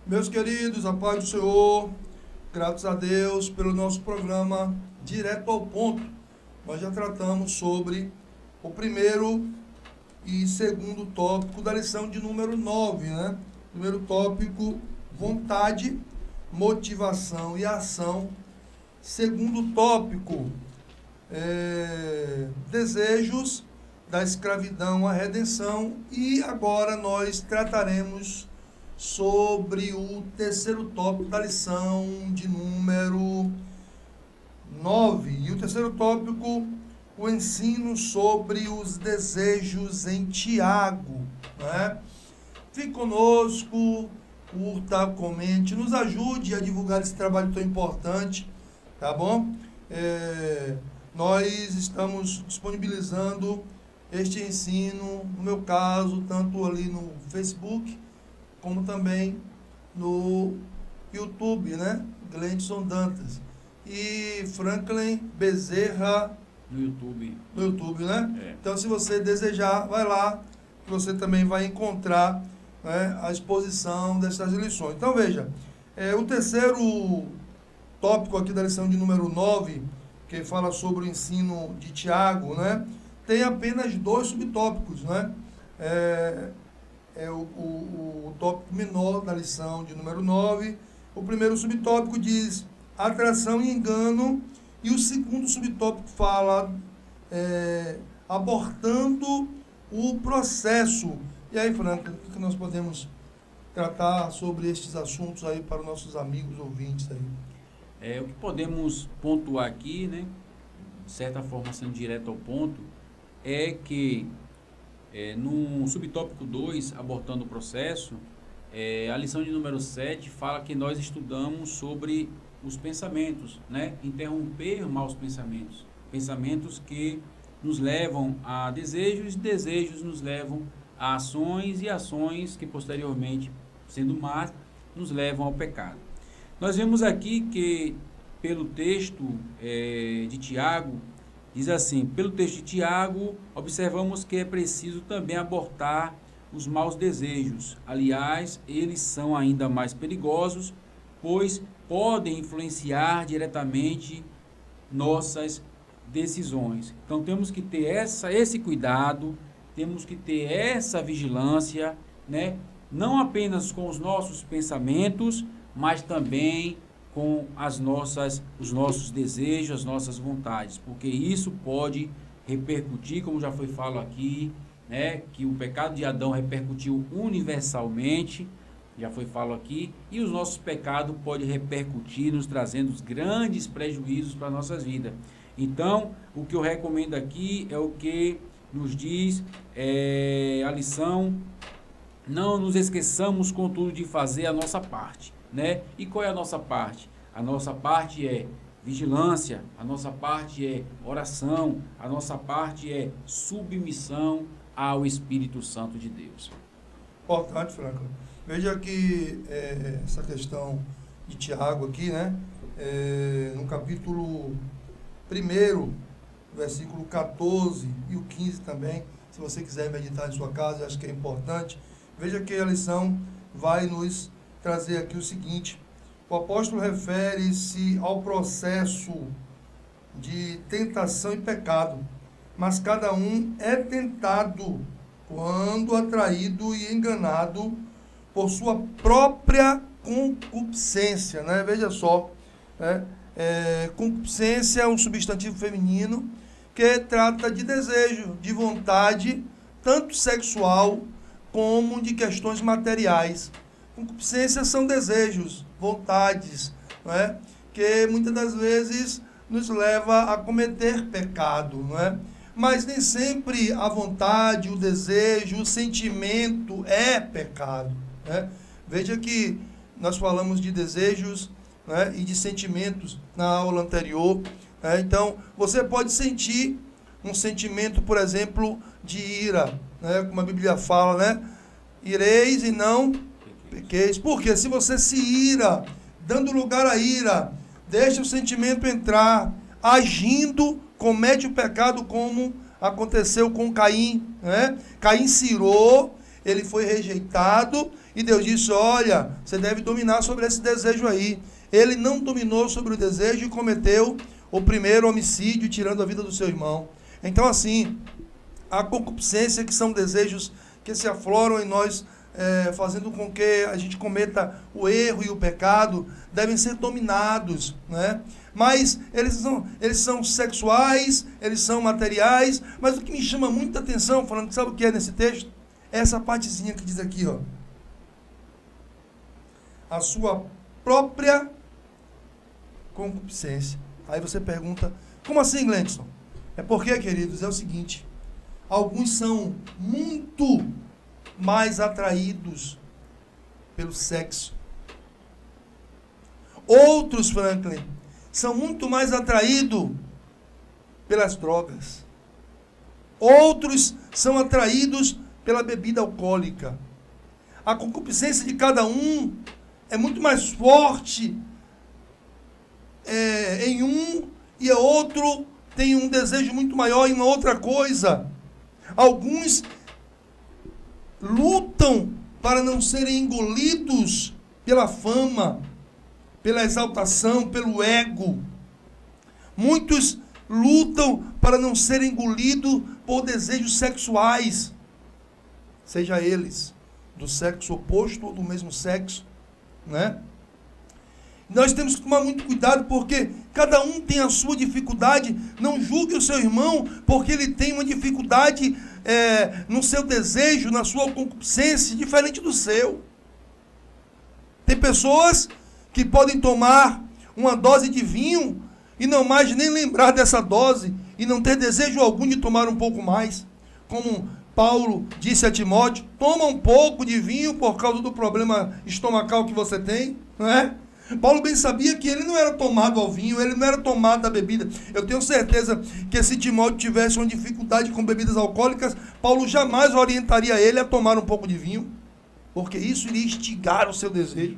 Meus queridos, a paz do Senhor, graças a Deus pelo nosso programa Direto ao Ponto. Nós já tratamos sobre o primeiro e segundo tópico da lição de número 9, né? Primeiro tópico, vontade, motivação e ação. Segundo tópico, desejos da escravidão à redenção. E agora nós trataremos sobre o terceiro tópico da lição de número 9. E o terceiro tópico, o ensino sobre os desejos em Tiago. Né? Fique conosco, curta, comente, nos ajude a divulgar esse trabalho tão importante, tá bom? Nós estamos disponibilizando este ensino, no meu caso, tanto ali no Facebook, como também no YouTube, né? Gleidson Dantas. E Franklin Bezerra no YouTube. No YouTube, né? Então, se você desejar, vai lá, que você também vai encontrar, né, a exposição dessas lições. Então, veja, o terceiro tópico aqui da lição de número 9, que fala sobre o ensino de Tiago, né? Tem apenas 2 subtópicos, né? O tópico menor da lição de número 9. O primeiro subtópico diz atração e engano, e o segundo subtópico fala abortando o processo. E aí, Franca, o que nós podemos tratar sobre estes assuntos aí para os nossos amigos ouvintes aí? O que podemos pontuar aqui, né, de certa forma sendo direto ao ponto, é que no subtópico 2, abortando o processo, a lição de número 7 fala que nós estudamos sobre os pensamentos, né? Interromper maus pensamentos. Pensamentos que nos levam a desejos, desejos nos levam a ações, e ações que posteriormente, sendo más, nos levam ao pecado. Nós vemos aqui que, pelo texto de Tiago, diz assim: pelo texto de Tiago, observamos que é preciso também abortar os maus desejos. Aliás, eles são ainda mais perigosos, pois podem influenciar diretamente nossas decisões. Então, temos que ter esse cuidado, temos que ter essa vigilância, né? Não apenas com os nossos pensamentos, mas também com os nossos desejos, as nossas vontades, porque isso pode repercutir, como já foi falado aqui, né, que o pecado de Adão repercutiu universalmente, já foi falado aqui, e os nossos pecados podem repercutir, nos trazendo grandes prejuízos para a nossa vida. Então, o que eu recomendo aqui é o que nos diz a lição: não nos esqueçamos, contudo, de fazer a nossa parte. Né? E qual é a nossa parte? A nossa parte é vigilância, a nossa parte é oração, a nossa parte é submissão ao Espírito Santo de Deus. Importante, Franco. Veja que essa questão de Tiago aqui, né? No capítulo 1, versículo 14 e o 15 também, se você quiser meditar em sua casa, acho que é importante. Veja que a lição vai nos trazer aqui o seguinte: o apóstolo refere-se ao processo de tentação e pecado, mas cada um é tentado quando atraído e enganado por sua própria concupiscência, né? Veja só, né? Concupiscência é um substantivo feminino que trata de desejo, de vontade, tanto sexual como de questões materiais. Concupiscência são desejos, vontades, não é? Que muitas das vezes nos leva a cometer pecado, não é? Mas nem sempre a vontade, o desejo, o sentimento é pecado, né? Veja que nós falamos de desejos, né, e de sentimentos na aula anterior, né? Então, você pode sentir um sentimento, por exemplo, de ira, né? Como a Bíblia fala, né? Ireis e não pequeis. Porque se você se ira, dando lugar à ira, deixa o sentimento entrar, agindo, comete o pecado, como aconteceu com Caim, né? Caim se irou ele foi rejeitado e Deus disse, olha, você deve dominar sobre esse desejo aí. Ele não dominou sobre o desejo e cometeu o primeiro homicídio, tirando a vida do seu irmão. Então, assim, a concupiscência, que são desejos que se afloram em nós, fazendo com que a gente cometa o erro e o pecado, devem ser dominados, né? Mas eles são sexuais, eles são materiais, mas o que me chama muita atenção, falando, sabe o que é nesse texto? É essa partezinha que diz aqui, ó. A sua própria concupiscência. Aí você pergunta, como assim, Glenson? É porque, queridos, é o seguinte, alguns são muito mais atraídos pelo sexo. Outros, Franklin, são muito mais atraídos pelas drogas. Outros são atraídos pela bebida alcoólica. A concupiscência de cada um é muito mais forte em um, e o outro tem um desejo muito maior em uma outra coisa. Alguns lutam para não serem engolidos pela fama, pela exaltação, pelo ego. Muitos lutam para não serem engolidos por desejos sexuais, seja eles do sexo oposto ou do mesmo sexo, né? Nós temos que tomar muito cuidado, porque cada um tem a sua dificuldade. Não julgue o seu irmão porque ele tem uma dificuldade no seu desejo, na sua concupiscência, diferente do seu. Tem pessoas que podem tomar uma dose de vinho e não mais nem lembrar dessa dose e não ter desejo algum de tomar um pouco mais. Como Paulo disse a Timóteo, toma um pouco de vinho por causa do problema estomacal que você tem, não é? Paulo bem sabia que ele não era tomado ao vinho, ele não era tomado da bebida. Eu tenho certeza que se Timóteo tivesse uma dificuldade com bebidas alcoólicas, Paulo jamais orientaria ele a tomar um pouco de vinho, porque isso iria instigar o seu desejo.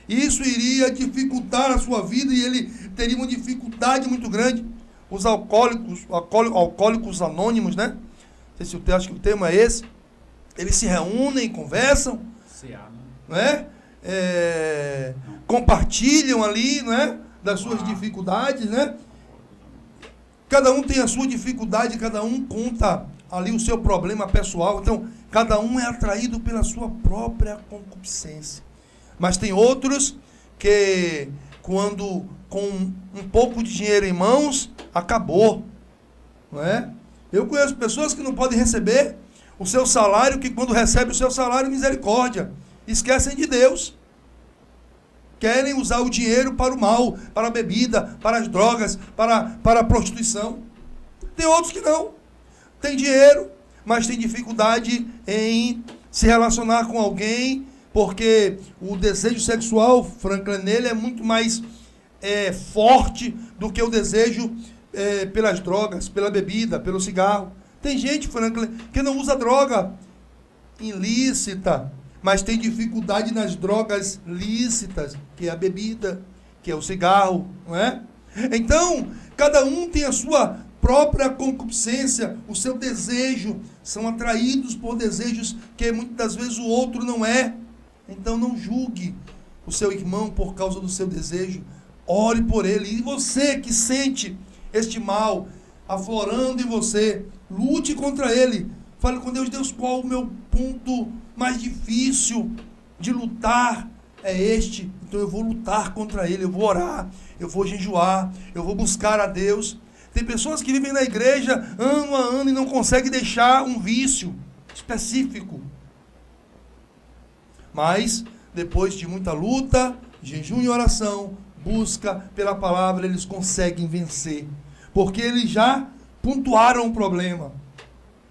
Isso iria dificultar a sua vida e ele teria uma dificuldade muito grande. Os alcoólicos anônimos, né? Não sei se acho que o termo é esse. Eles se reúnem, conversam, não é? Compartilham ali, não é? Das suas dificuldades, né? Cada um tem a sua dificuldade, cada um conta ali o seu problema pessoal. Então, cada um é atraído pela sua própria concupiscência. Mas tem outros que, quando com um pouco de dinheiro em mãos, acabou, não é? Eu conheço pessoas que não podem receber o seu salário, que quando recebe o seu salário, misericórdia, esquecem de Deus. Querem usar o dinheiro para o mal, para a bebida, para as drogas, para a prostituição. Tem outros que não. Tem dinheiro, mas tem dificuldade em se relacionar com alguém, porque o desejo sexual, Franklin, nele é muito mais forte do que o desejo pelas drogas, pela bebida, pelo cigarro. Tem gente, Franklin, que não usa droga ilícita, mas tem dificuldade nas drogas lícitas, que é a bebida, que é o cigarro, não é? Então, cada um tem a sua própria concupiscência, o seu desejo, são atraídos por desejos que muitas das vezes o outro não é. Então não julgue o seu irmão por causa do seu desejo, ore por ele. E você que sente este mal aflorando em você, lute contra ele. Fale com Deus, Deus, qual o meu ponto mais difícil de lutar? É este. Então eu vou lutar contra ele, eu vou orar, eu vou jejuar, eu vou buscar a Deus. Tem pessoas que vivem na igreja ano a ano e não conseguem deixar um vício específico. Mas, depois de muita luta, jejum e oração, busca pela palavra, eles conseguem vencer. Porque eles já pontuaram o problema.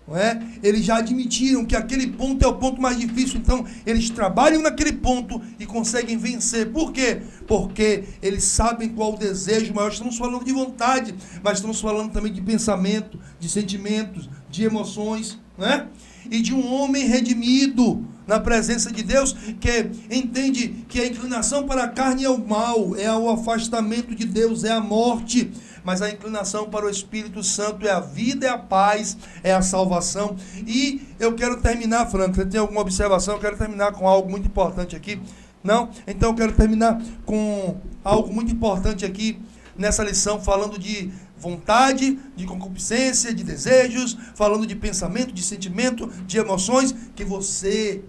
Não é? Eles já admitiram que aquele ponto é o ponto mais difícil, então eles trabalham naquele ponto e conseguem vencer. Por quê? Porque eles sabem qual o desejo maior. Estamos falando de vontade, mas estamos falando também de pensamento, de sentimentos, de emoções, não é? E de um homem redimido na presença de Deus, que entende que a inclinação para a carne é o mal, é o afastamento de Deus, é a morte. mas a inclinação para o Espírito Santo é a vida, é a paz, é a salvação. E eu quero terminar, Franklin, tem alguma observação? Eu quero terminar com algo muito importante aqui. Não? Então eu quero terminar com algo muito importante aqui nessa lição, falando de vontade, de concupiscência, de desejos, falando de pensamento, de sentimento, de emoções, que você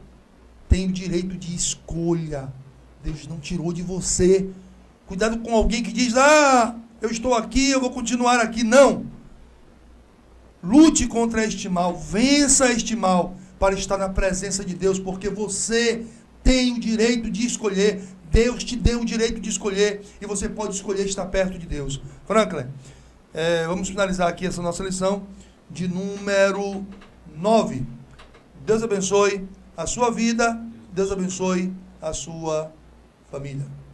tem o direito de escolha. Deus não tirou de você. Cuidado com alguém que diz, eu estou aqui, eu vou continuar aqui. Não. Lute contra este mal, vença este mal, para estar na presença de Deus, porque você tem o direito de escolher. Deus te deu o direito de escolher, e você pode escolher estar perto de Deus. Franklin, vamos finalizar aqui essa nossa lição de número 9. Deus abençoe a sua vida, Deus abençoe a sua família.